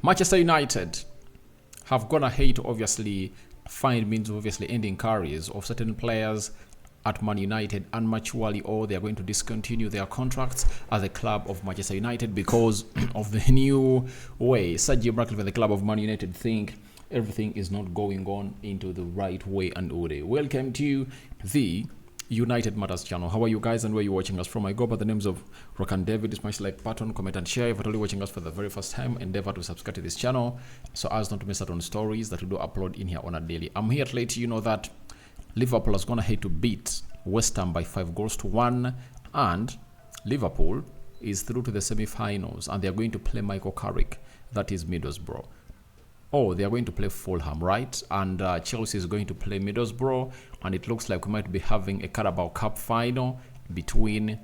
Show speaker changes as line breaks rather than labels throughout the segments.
Manchester United have gone ahead to obviously find means of obviously ending careers of certain players at Man United unmaturely, or they are going to discontinue their contracts at the club of Manchester United because of the new way Sergio Ratcliffe and the club of Man United think everything is not going on into the right way and order. Welcome to the United Matters channel. How are you guys and where are you watching us from? I go by the names of Rock and David. Smash like button, comment and share. If you're only watching us for the very first time, endeavor to subscribe to this channel so as not to miss out on stories that we do upload in here on a daily. I'm here to let you know that Liverpool has gone ahead to beat West Ham by 5-1, and Liverpool is through to the semi-finals and they are going to play Michael Carrick, that is Middlesbrough. Oh, they are going to play Fulham, right? And Chelsea is going to play Middlesbrough, and it looks like we might be having a Carabao Cup final between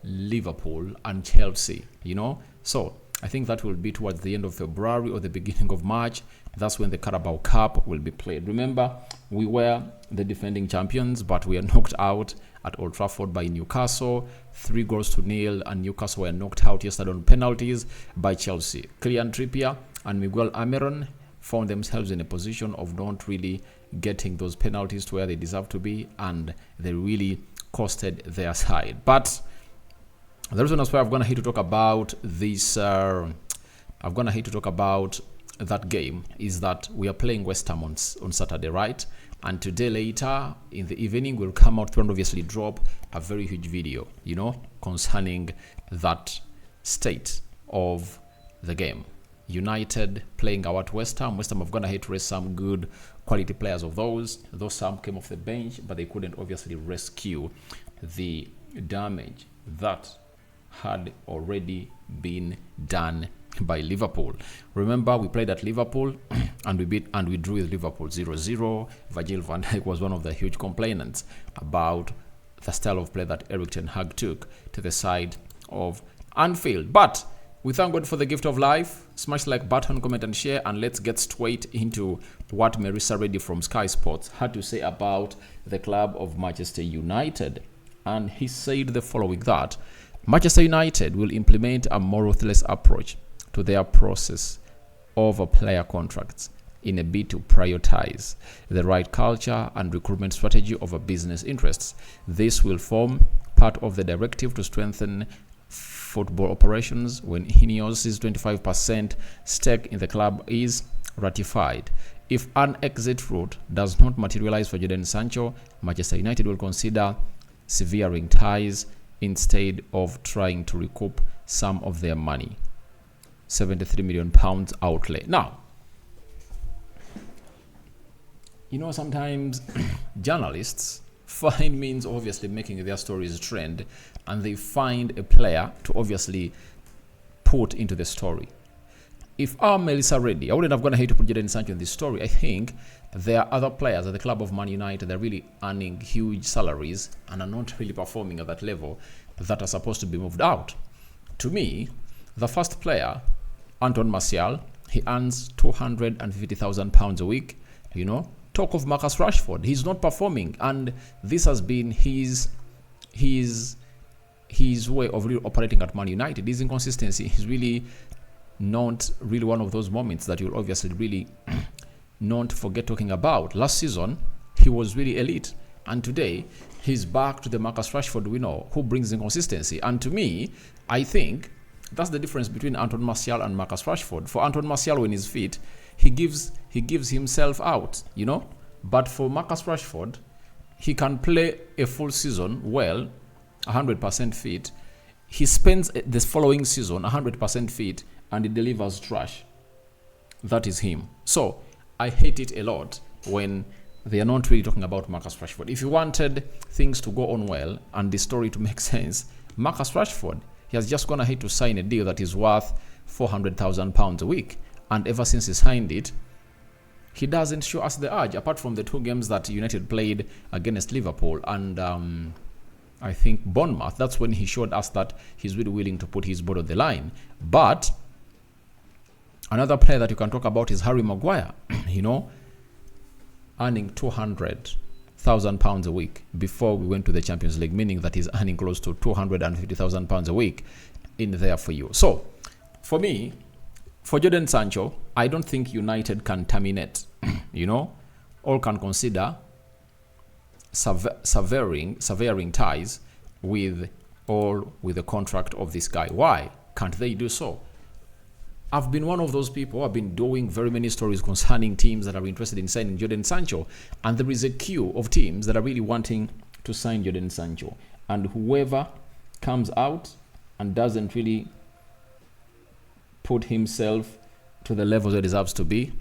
Liverpool and Chelsea, you know? So I think that will be towards the end of February or the beginning of March. That's when the Carabao Cup will be played. Remember, we were the defending champions, but we are knocked out at Old Trafford by Newcastle, 3-0, and Newcastle were knocked out yesterday on penalties by Chelsea. Kylian Trippier and Miguel Almiron found themselves in a position of not really getting those penalties to where they deserve to be, and they really costed their side. But the reason that's why I've gone ahead to talk about this, I've gone ahead to talk about that game is that we are playing West Ham on Saturday, right? And today later in the evening we'll come out and obviously drop a very huge video, you know, concerning that state of the game. United playing out West Ham. West Ham have gone ahead to raise some good quality players of those. Those some came off the bench, but they couldn't obviously rescue the damage that had already been done by Liverpool. Remember, we played at Liverpool and we drew with Liverpool 0-0. Virgil van Dijk was one of the huge complainants about the style of play that Erik ten Hag took to the side of Anfield. But we thank God for the gift of life. Smash like button, comment and share, and let's get straight into what Marissa Reddy from Sky Sports had to say about the club of Manchester United. And he said the following, that Manchester United will implement a more ruthless approach to their process of player contracts in a bid to prioritize the right culture and recruitment strategy over business interests. This will form part of the directive to strengthen football operations when Ineos's 25% stake in the club is ratified. If an exit route does not materialize for Jodan Sancho, Manchester United will consider severing ties instead of trying to recoup some of their money. £73 million outlay. Now, you know, sometimes journalists find means of obviously making their stories trend, and they find a player to obviously put into the story. If I'm Marissa Reddy, I wouldn't have gone ahead to put Jadon Sancho in this story. I think there are other players at the club of Man United that are really earning huge salaries and are not really performing at that level that are supposed to be moved out. To me, the first player, Anton Martial, he earns £250,000 a week. You know, talk of Marcus Rashford, he's not performing, and this has been his way of really operating at Man United. His inconsistency is really not really one of those moments that you'll obviously really not forget talking about. Last season, he was really elite, and today he's back to the Marcus Rashford we know, who brings inconsistency. And to me, I think that's the difference between Anton Martial and Marcus Rashford. For Anton Martial, when he's fit, he gives himself out, you know. But for Marcus Rashford, he can play a full season well, 100% fit. He spends the following season 100% fit, and he delivers trash. That is him. So I hate it a lot when they are not really talking about Marcus Rashford. If you wanted things to go on well and the story to make sense, Marcus Rashford, he has just gone ahead to sign a deal that is worth £400,000 a week. And ever since he signed it, he doesn't show us the urge, apart from the two games that United played against Liverpool and I think Bournemouth. That's when he showed us that he's really willing to put his board on the line. But another player that you can talk about is Harry Maguire, you know, earning £200,000 a week before we went to the Champions League, meaning that he's earning close to £250,000 a week in there for you. So for me, For Jodan Sancho, I don't think United can terminate, or can consider severing ties with the contract of this guy. Why can't they do so? I've been one of those people who have been doing very many stories concerning teams that are interested in signing Jodan Sancho, and there is a queue of teams that are really wanting to sign Jodan Sancho, and whoever comes out and doesn't really put himself to the level that it deserves to be,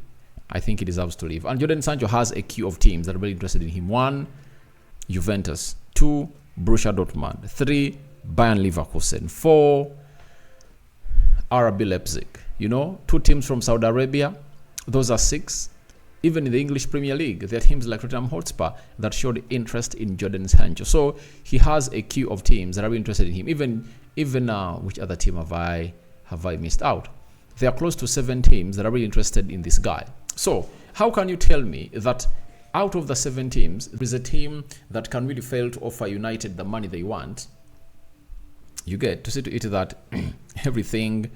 I think he deserves to leave. And Jodan Sancho has a queue of teams that are really interested in him. 1, Juventus. 2, Borussia Dortmund. 3, Bayern Leverkusen. 4, RB Leipzig. 2 teams from Saudi Arabia. Those are 6. Even in the English Premier League, there are teams like Tottenham Hotspur that showed interest in Jodan Sancho. So he has a queue of teams that are interested in him. Even which other team have I missed out? There are close to 7 teams that are really interested in this guy. So how can you tell me that out of the 7 teams, there is a team that can really fail to offer United the money they want? You get to see to it that everything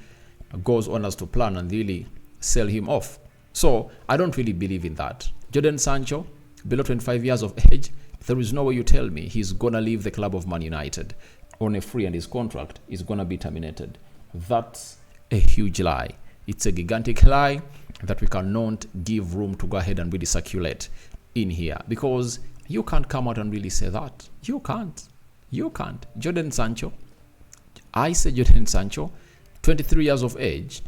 goes on as to plan and really sell him off. So I don't really believe in that. Jodan Sancho, below 25 years of age, there is no way you tell me he's going to leave the club of Man United on a free and his contract is going to be terminated. That's a huge lie. It's a gigantic lie that we cannot give room to go ahead and really circulate in here, because you can't come out and really say that. You can't. Jodan Sancho, I say Jodan Sancho, 23 years of age,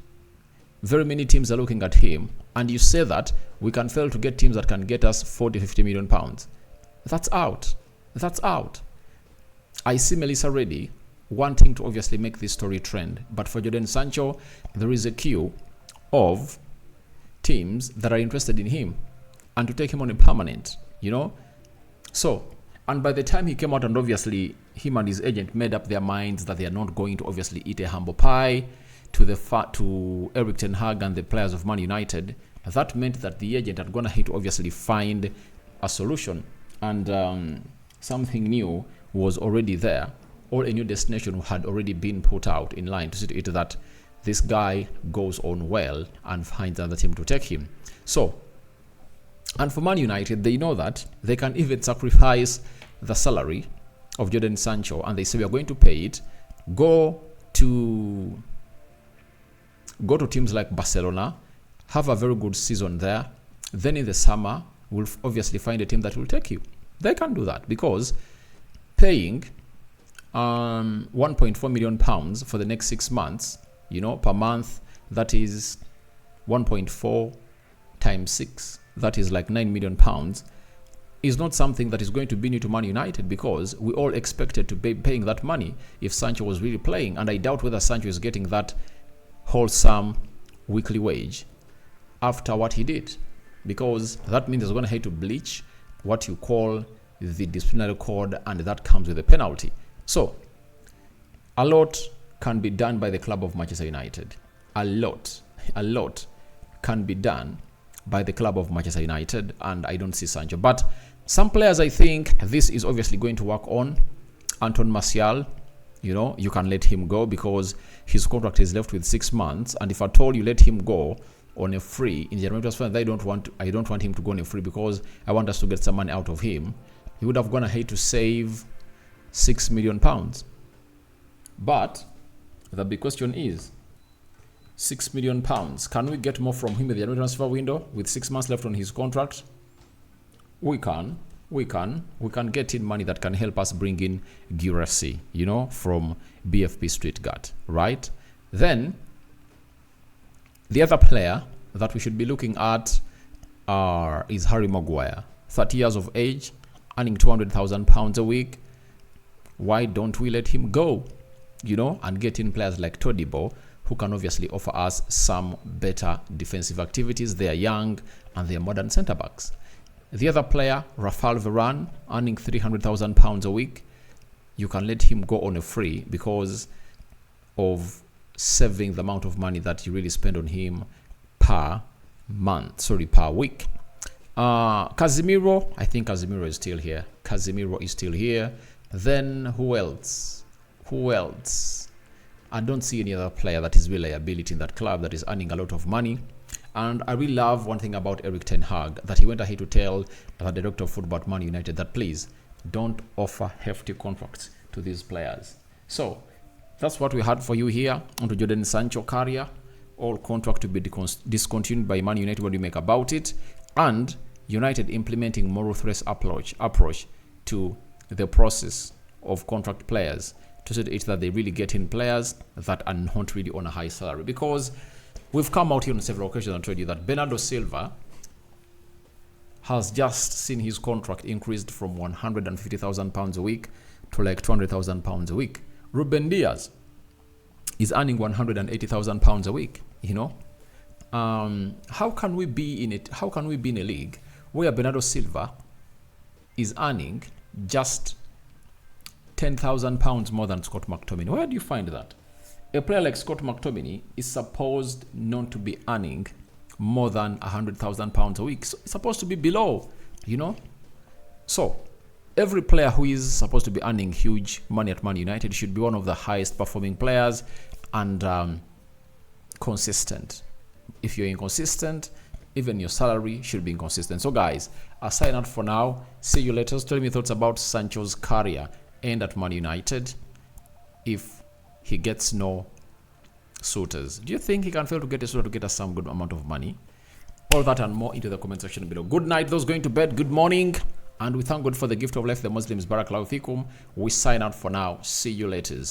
very many teams are looking at him, and you say that we can fail to get teams that can get us 40-50 million pounds. That's out. I see Melissa Reddy wanting to obviously make this story trend, but for Jodan Sancho, there is a queue of teams that are interested in him and to take him on a permanent, So, and by the time he came out and obviously him and his agent made up their minds that they are not going to obviously eat a humble pie to Erik ten Hag and the players of Man United, that meant that the agent had gone ahead to obviously find a solution, and something new was already there, or a new destination had already been put out in line to see to it that this guy goes on well and finds another team to take him. So, and for Man United, they know that they can even sacrifice the salary of Jodan Sancho, and they say we are going to pay it. Go to teams like Barcelona, have a very good season there. Then in the summer, we'll obviously find a team that will take you. They can do that because paying 1.4 million pounds for the next 6 months, per month, that is 1.4 times 6, that is like 9 million pounds, is not something that is going to be new to Man United, because we all expected to be paying that money if Sancho was really playing, and I doubt whether Sancho is getting that wholesome weekly wage after what he did, because that means he's going to have to bleach what you call the disciplinary code, and that comes with a penalty. So a lot can be done by the club of Manchester United. A lot can be done by the club of Manchester United, and I don't see Sancho. But some players, I think this is obviously going to work on. Anton Martial, you can let him go because his contract is left with 6 months, and if at all you let him go on a free in the January transfer, I don't want him to go on a free because I want us to get some money out of him. He would have gone ahead to save 6 million pounds. But the big question is, 6 million pounds, can we get more from him in the January transfer window with 6 months left on his contract? We can get in money that can help us bring in Guirassy, from BFP Stuttgart, right? Then the other player that we should be looking at is Harry Maguire, 30 years of age, earning 200,000 pounds a week. Why don't we let him go, and get in players like Todibo, who can obviously offer us some better defensive activities. They are young and they are modern centre backs. The other player, Rafael Varane, earning 300,000 pounds a week. You can let him go on a free because of saving the amount of money that you really spend on him per week. Casemiro, I think Casemiro is still here. Then who else? I don't see any other player that is really liability in that club that is earning a lot of money. And I really love one thing about Erik ten Hag, that he went ahead to tell the director of football at Man United that please don't offer hefty contracts to these players. So that's what we had for you here on the Jodan Sancho career. All contract to be discontinued by Man United. What do you make about it? And United implementing more ruthless approach to the process of contract players to see to it that they really get in players that are not really on a high salary. Because we've come out here on several occasions and told you that Bernardo Silva has just seen his contract increased from £150,000 a week to like £200,000 a week. Ruben Diaz is earning £180,000 a week. You know, how can we be in it? How can we be in a league where Bernardo Silva is earning just £10,000 more than Scott McTominay? Where do you find that? A player like Scott McTominay is supposed not to be earning more than £100,000 a week. So it's supposed to be below, you know. So every player who is supposed to be earning huge money at Man United should be one of the highest performing players and consistent. If you're inconsistent, even your salary should be inconsistent. So guys, I'll sign out for now. See you later. Tell me your thoughts about Sancho's career and at Man United if he gets no suitors. Do you think he can fail to get a suitor to get us some good amount of money? All that and more into the comment section below. Good night, those going to bed. Good morning. And we thank God for the gift of life, the Muslims. Barakallahu fikum. We sign out for now. See you later.